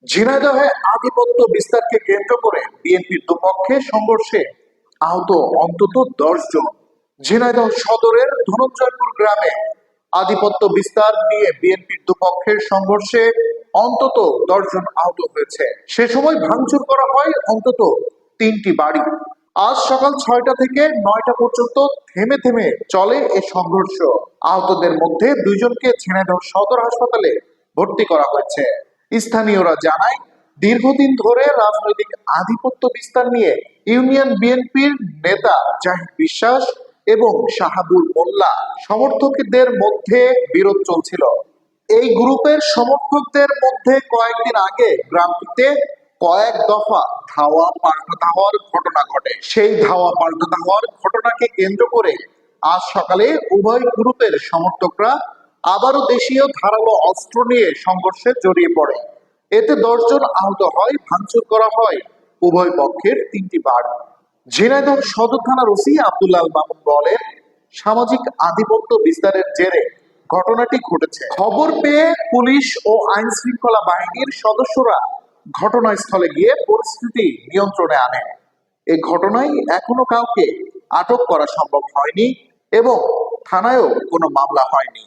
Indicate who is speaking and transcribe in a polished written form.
Speaker 1: ঝিনাইদহে আধিপত্য বিস্তারকে কেন্দ্র করে বিএনপির দুপক্ষে সংঘর্ষে আহত অন্তত 10 জন। ঝিনাইদহ সদরের ধনঞ্জয়পুর গ্রামে আধিপত্য বিস্তার নিয়ে বিএনপির দুপক্ষের সংঘর্ষে অন্তত 10 জন আহত হয়েছে। সে সময় ভাঙচুর করা হয় অন্তত 3টি বাড়ি। আজ সকাল 6টা থেকে 9টা পর্যন্ত থেমে থেমে চলে এ সংঘর্ষ। আহতদের মধ্যে 2জনকে ঝিনাইদহ সদর হাসপাতালে ভর্তি করা হয়েছে। স্থানীয়রা জানায়, দীর্ঘদিন ধরে রাজনৈতিক আধিপত্য বিস্তার নিয়ে ইউনিয়ন বিএনপির নেতা জাহিদ বিশ্বাস এবং শাহাবুল মোল্লা সমর্থকদের মধ্যে বিরোধ চলছিল। এই গ্রুপের সমর্থকদের মধ্যে কয়েকদিন আগে গ্রামটিতে কয়েক দফা ধাওয়া পাল্টা হওয়ার ঘটনা ঘটে। সেই ধাওয়া পাল্টা হওয়ার ঘটনাকে কেন্দ্র করে আজ সকালে উভয় গ্রুপের সমর্থকরা আবারও দেশীয় ধারালো অস্ত্র নিয়ে সংঘর্ষে জড়িয়ে পড়ে। এতে 10 জন আহত হয়, ভাঙচুর করা হয় উভয় পক্ষের 3টি বাড়ি। ঝিনাইদহ সদর থানার ওসি আব্দুল্লাহ আল মামুন বলেন, সামাজিক আধিপত্য বিস্তারের জেরে ঘটনাটি ঘটেছে। খবর পেয়ে পুলিশ ও আইন শৃঙ্খলা বাহিনীর সদস্যরা ঘটনাস্থলে গিয়ে পরিস্থিতি নিয়ন্ত্রণে আনে। এই ঘটনায় এখনো কাউকে আটক করা সম্ভব হয়নি এবং থানায়ও কোনো মামলা হয়নি।